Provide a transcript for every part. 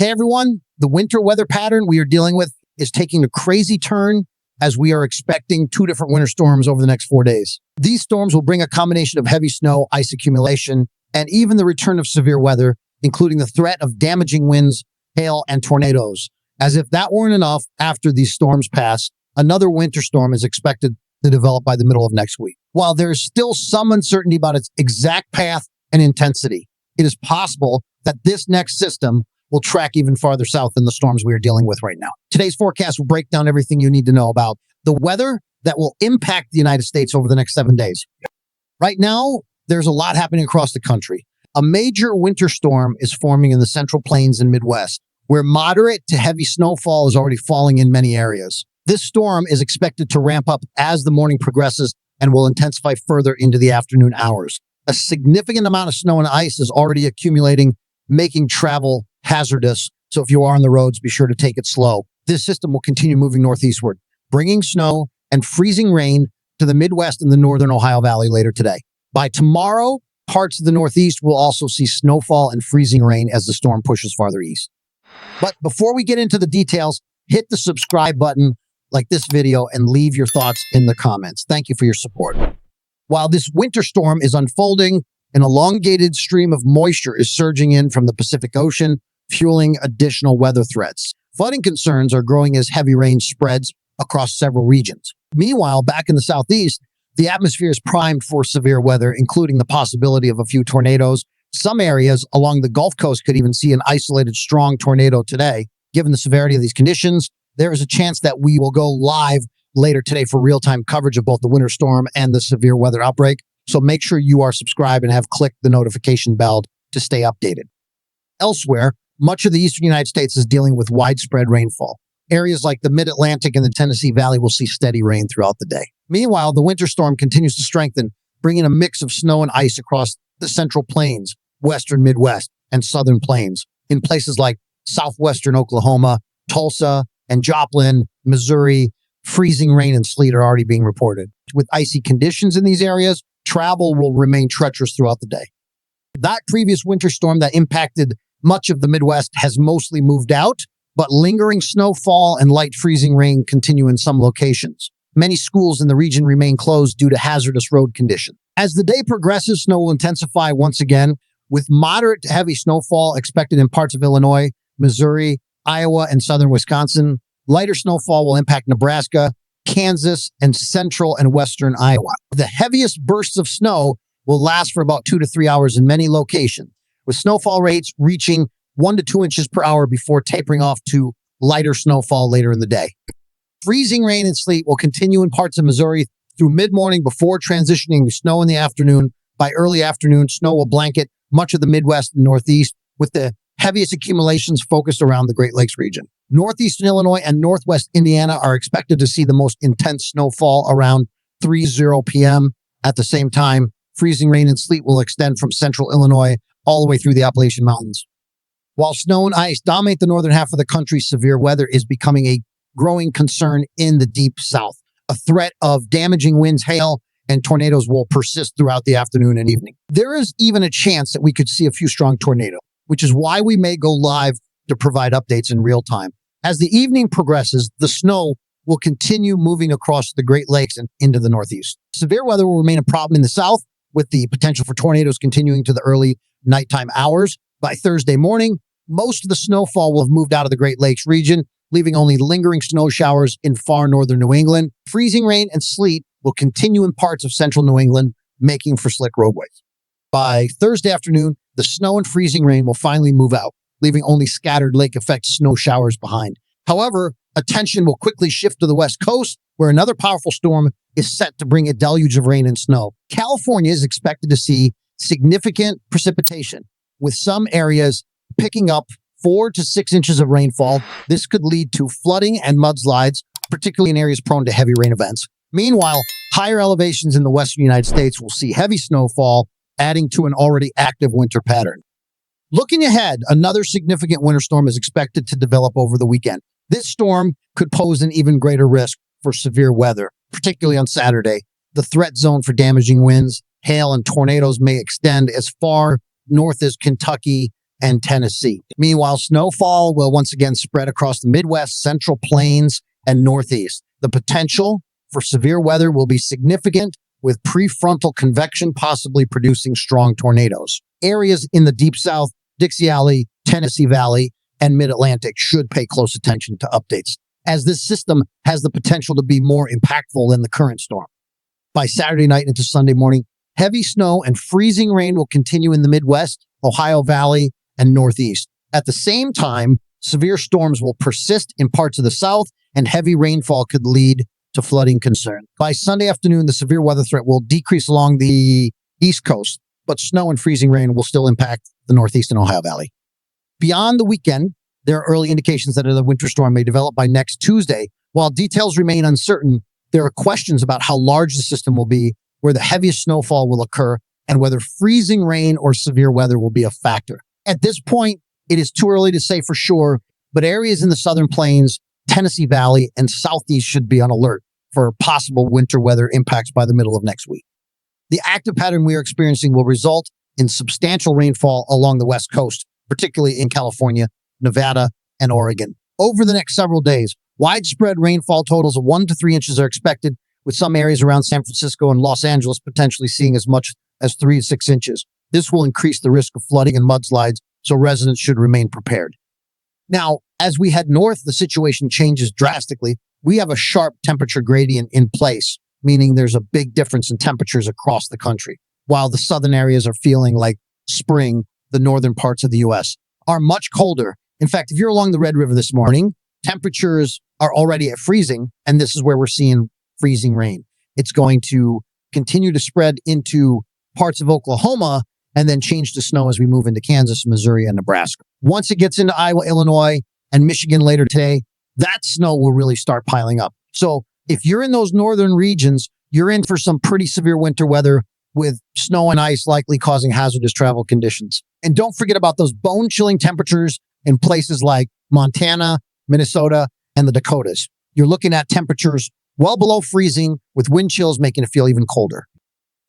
Hey everyone, the winter weather pattern we are dealing with is taking a crazy turn as we are expecting two different winter storms over the next 4 days. These storms will bring a combination of heavy snow, ice accumulation, and even the return of severe weather, including the threat of damaging winds, hail, and tornadoes. As if that weren't enough, after these storms pass, another winter storm is expected to develop by the middle of next week. While there is still some uncertainty about its exact path and intensity, it is possible that this next system will track even farther south than the storms we are dealing with right now. Today's forecast will break down everything you need to know about the weather that will impact the United States over the next 7 days. Right now, there's a lot happening across the country. A major winter storm is forming in the Central Plains and Midwest, where moderate to heavy snowfall is already falling in many areas. This storm is expected to ramp up as the morning progresses and will intensify further into the afternoon hours. A significant amount of snow and ice is already accumulating, making travel hazardous. So if you are on the roads, be sure to take it slow. This system will continue moving northeastward, bringing snow and freezing rain to the Midwest and the northern Ohio Valley later today. By tomorrow, parts of the Northeast will also see snowfall and freezing rain as the storm pushes farther east. But before we get into the details, hit the subscribe button, like this video, and leave your thoughts in the comments. Thank you for your support. While this winter storm is unfolding, an elongated stream of moisture is surging in from the Pacific Ocean, fueling additional weather threats. Flooding concerns are growing as heavy rain spreads across several regions. Meanwhile, back in the southeast, the atmosphere is primed for severe weather, including the possibility of a few tornadoes. Some areas along the Gulf Coast could even see an isolated strong tornado today. Given the severity of these conditions, there is a chance that we will go live later today for real-time coverage of both the winter storm and the severe weather outbreak. So make sure you are subscribed and have clicked the notification bell to stay updated. Elsewhere, much of the eastern United States is dealing with widespread rainfall. Areas like the Mid-Atlantic and the Tennessee Valley will see steady rain throughout the day. Meanwhile, the winter storm continues to strengthen, bringing a mix of snow and ice across the Central Plains, Western Midwest, and Southern Plains. In places like southwestern Oklahoma, Tulsa, and Joplin, Missouri, freezing rain and sleet are already being reported. With icy conditions in these areas, travel will remain treacherous throughout the day. That previous winter storm that impacted much of the Midwest has mostly moved out, but lingering snowfall and light freezing rain continue in some locations. Many schools in the region remain closed due to hazardous road conditions. As the day progresses, snow will intensify once again, with moderate to heavy snowfall expected in parts of Illinois, Missouri, Iowa, and southern Wisconsin. Lighter snowfall will impact Nebraska, Kansas, and central and western Iowa. The heaviest bursts of snow will last for about 2 to 3 hours in many locations, with snowfall rates reaching 1 to 2 inches per hour before tapering off to lighter snowfall later in the day. Freezing rain and sleet will continue in parts of Missouri through mid-morning before transitioning to snow in the afternoon. By early afternoon, snow will blanket much of the Midwest and Northeast, with the heaviest accumulations focused around the Great Lakes region. Northeastern Illinois and Northwest Indiana are expected to see the most intense snowfall around 3:00 p.m. At the same time, freezing rain and sleet will extend from central Illinois all the way through the Appalachian Mountains. While snow and ice dominate the northern half of the country, severe weather is becoming a growing concern in the deep south. A threat of damaging winds, hail, and tornadoes will persist throughout the afternoon and evening. There is even a chance that we could see a few strong tornadoes, which is why we may go live to provide updates in real time. As the evening progresses, the snow will continue moving across the Great Lakes and into the Northeast. Severe weather will remain a problem in the south, with the potential for tornadoes continuing to the early nighttime hours. By Thursday morning, most of the snowfall will have moved out of the Great Lakes region, leaving only lingering snow showers in far northern New England. Freezing rain and sleet will continue in parts of central New England, making for slick roadways. By Thursday afternoon, the snow and freezing rain will finally move out, leaving only scattered lake-effect snow showers behind. However, attention will quickly shift to the West Coast, where another powerful storm is set to bring a deluge of rain and snow. California is expected to see significant precipitation, with some areas picking up 4 to 6 inches of rainfall. This could lead to flooding and mudslides, particularly in areas prone to heavy rain events. Meanwhile, higher elevations in the western United States will see heavy snowfall, adding to an already active winter pattern. Looking ahead, another significant winter storm is expected to develop over the weekend. This storm could pose an even greater risk for severe weather, particularly on Saturday. The threat zone for damaging winds, hail, and tornadoes may extend as far north as Kentucky and Tennessee. Meanwhile, snowfall will once again spread across the Midwest, Central Plains, and Northeast. The potential for severe weather will be significant, with prefrontal convection possibly producing strong tornadoes. Areas in the Deep South, Dixie Valley, Tennessee Valley, and Mid-Atlantic should pay close attention to updates, as this system has the potential to be more impactful than the current storm. By Saturday night into Sunday morning, heavy snow and freezing rain will continue in the Midwest, Ohio Valley, and Northeast. At the same time, severe storms will persist in parts of the South, and heavy rainfall could lead to flooding concern. By Sunday afternoon, the severe weather threat will decrease along the East Coast, but snow and freezing rain will still impact the Northeast and Ohio Valley. Beyond the weekend, there are early indications that another winter storm may develop by next Tuesday. While details remain uncertain, there are questions about how large the system will be, where the heaviest snowfall will occur, and whether freezing rain or severe weather will be a factor. At this point, it is too early to say for sure, but areas in the Southern Plains, Tennessee Valley, and Southeast should be on alert for possible winter weather impacts by the middle of next week. The active pattern we are experiencing will result in substantial rainfall along the West Coast, particularly in California, Nevada, and Oregon. Over the next several days, widespread rainfall totals of 1 to 3 inches are expected, with some areas around San Francisco and Los Angeles potentially seeing as much as 3 to 6 inches. This will increase the risk of flooding and mudslides, so residents should remain prepared. Now, as we head north, the situation changes drastically. We have a sharp temperature gradient in place, meaning there's a big difference in temperatures across the country. While the southern areas are feeling like spring, the northern parts of the U.S. are much colder. In fact, if you're along the Red River this morning, temperatures are already at freezing, and this is where we're seeing freezing rain. It's going to continue to spread into parts of Oklahoma and then change to snow as we move into Kansas, Missouri, and Nebraska. Once it gets into Iowa, Illinois, and Michigan later today, that snow will really start piling up. So if you're in those northern regions, you're in for some pretty severe winter weather with snow and ice likely causing hazardous travel conditions. And don't forget about those bone-chilling temperatures in places like Montana, Minnesota, and the Dakotas. You're looking at temperatures well below freezing, with wind chills making it feel even colder.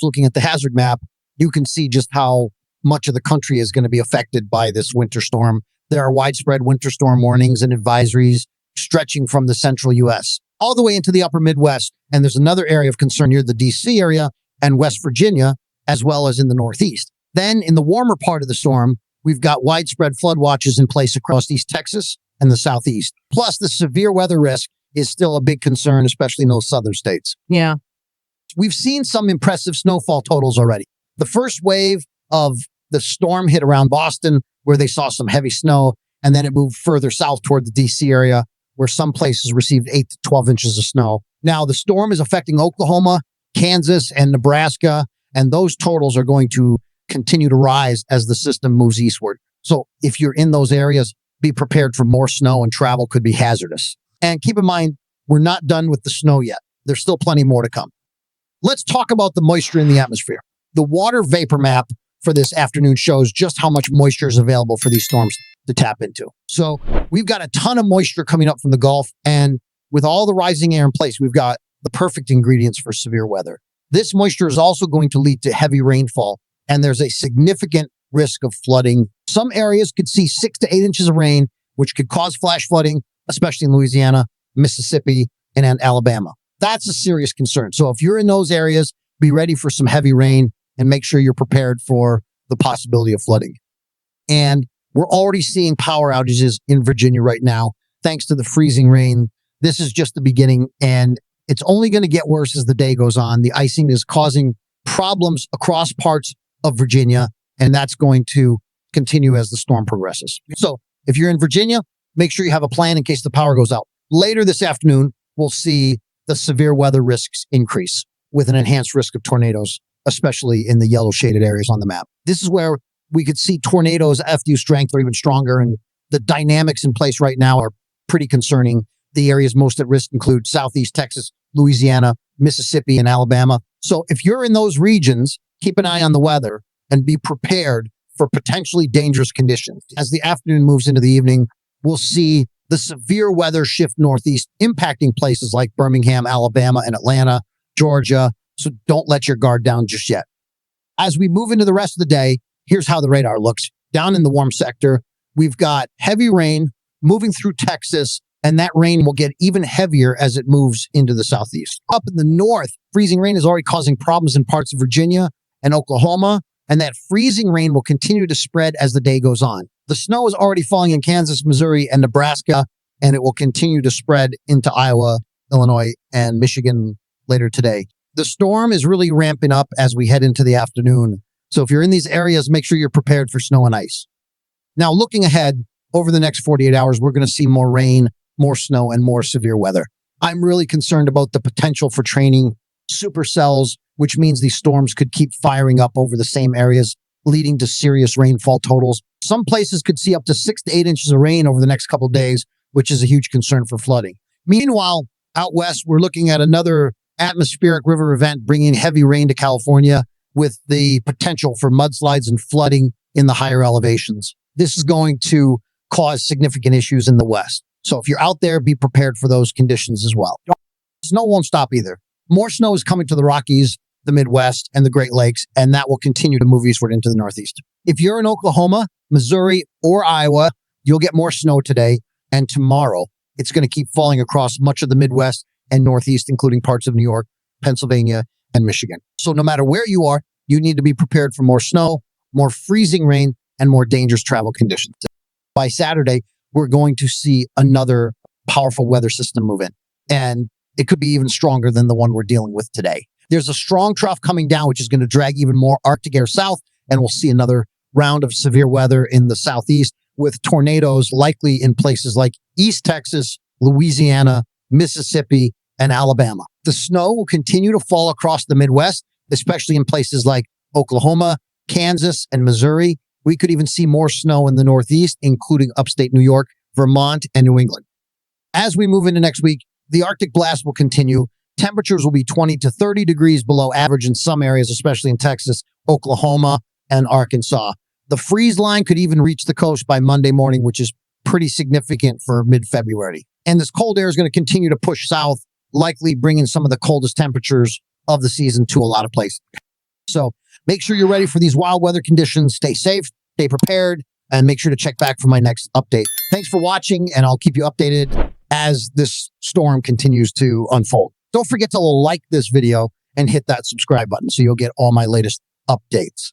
Looking at the hazard map, you can see just how much of the country is going to be affected by this winter storm. There are widespread winter storm warnings and advisories stretching from the central U.S. all the way into the upper Midwest. And there's another area of concern near the D.C. area and West Virginia, as well as in the Northeast. Then in the warmer part of the storm, we've got widespread flood watches in place across East Texas and the Southeast. Plus, the severe weather risk is still a big concern, especially in those southern states. Yeah. We've seen some impressive snowfall totals already. The first wave of the storm hit around Boston, where they saw some heavy snow, and then it moved further south toward the D.C. area, where some places received 8 to 12 inches of snow. Now, the storm is affecting Oklahoma, Kansas, and Nebraska, and those totals are going to continue to rise as the system moves eastward. So if you're in those areas, be prepared for more snow, and travel could be hazardous. And keep in mind, we're not done with the snow yet. There's still plenty more to come. Let's talk about the moisture in the atmosphere. The water vapor map for this afternoon shows just how much moisture is available for these storms to tap into. So we've got a ton of moisture coming up from the Gulf, and with all the rising air in place, we've got the perfect ingredients for severe weather. This moisture is also going to lead to heavy rainfall, and there's a significant risk of flooding. Some areas could see 6 to 8 inches of rain, which could cause flash flooding, especially in Louisiana, Mississippi, and Alabama. That's a serious concern. So if you're in those areas, be ready for some heavy rain and make sure you're prepared for the possibility of flooding. And we're already seeing power outages in Virginia right now, thanks to the freezing rain. This is just the beginning, and it's only going to get worse as the day goes on. The icing is causing problems across parts of Virginia, and that's going to continue as the storm progresses. So if you're in Virginia, make sure you have a plan in case the power goes out. Later this afternoon, we'll see the severe weather risks increase with an enhanced risk of tornadoes, especially in the yellow shaded areas on the map. This is where we could see tornadoes, FDU strength, or even stronger. And the dynamics in place right now are pretty concerning. The areas most at risk include Southeast Texas, Louisiana, Mississippi, and Alabama. So if you're in those regions, keep an eye on the weather and be prepared for potentially dangerous conditions. As the afternoon moves into the evening, we'll see the severe weather shift northeast, impacting places like Birmingham, Alabama, and Atlanta, Georgia. So don't let your guard down just yet. As we move into the rest of the day, here's how the radar looks. down in the warm sector, we've got heavy rain moving through Texas, and that rain will get even heavier as it moves into the southeast. Up in the north, freezing rain is already causing problems in parts of Virginia and Oklahoma, and that freezing rain will continue to spread as the day goes on. The snow is already falling in Kansas, Missouri, and Nebraska, and it will continue to spread into Iowa, Illinois, and Michigan later today. The storm is really ramping up as we head into the afternoon. So if you're in these areas, make sure you're prepared for snow and ice. Now, looking ahead over the next 48 hours, we're going to see more rain, more snow, and more severe weather. I'm really concerned about the potential for training supercells, which means these storms could keep firing up over the same areas, leading to serious rainfall totals. Some places could see up to 6 to 8 inches of rain over the next couple of days, which is a huge concern for flooding. Meanwhile, out west, we're looking at another atmospheric river event bringing heavy rain to California with the potential for mudslides and flooding in the higher elevations. This is going to cause significant issues in the west. So if you're out there, be prepared for those conditions as well. Snow won't stop either. More snow is coming to the Rockies, the Midwest, and the Great Lakes, and that will continue to move eastward into the Northeast. If you're in Oklahoma, Missouri, or Iowa, you'll get more snow today and tomorrow. It's going to keep falling across much of the Midwest and Northeast, including parts of New York, Pennsylvania, and Michigan. So no matter where you are, you need to be prepared for more snow, more freezing rain, and more dangerous travel conditions. By Saturday, we're going to see another powerful weather system move in, and it could be even stronger than the one we're dealing with today. There's a strong trough coming down, which is going to drag even more Arctic air south, and we'll see another round of severe weather in the southeast with tornadoes likely in places like East Texas, Louisiana, Mississippi, and Alabama. The snow will continue to fall across the Midwest, especially in places like Oklahoma, Kansas, and Missouri. We could even see more snow in the Northeast, including upstate New York, Vermont, and New England. As we move into next week, the Arctic blast will continue. Temperatures will be 20 to 30 degrees below average in some areas, especially in Texas, Oklahoma, and Arkansas. The freeze line could even reach the coast by Monday morning, which is pretty significant for mid-February. And this cold air is going to continue to push south, likely bringing some of the coldest temperatures of the season to a lot of places. So make sure you're ready for these wild weather conditions. Stay safe, stay prepared, and make sure to check back for my next update. Thanks for watching, and I'll keep you updated as this storm continues to unfold. Don't forget to like this video and hit that subscribe button so you'll get all my latest updates.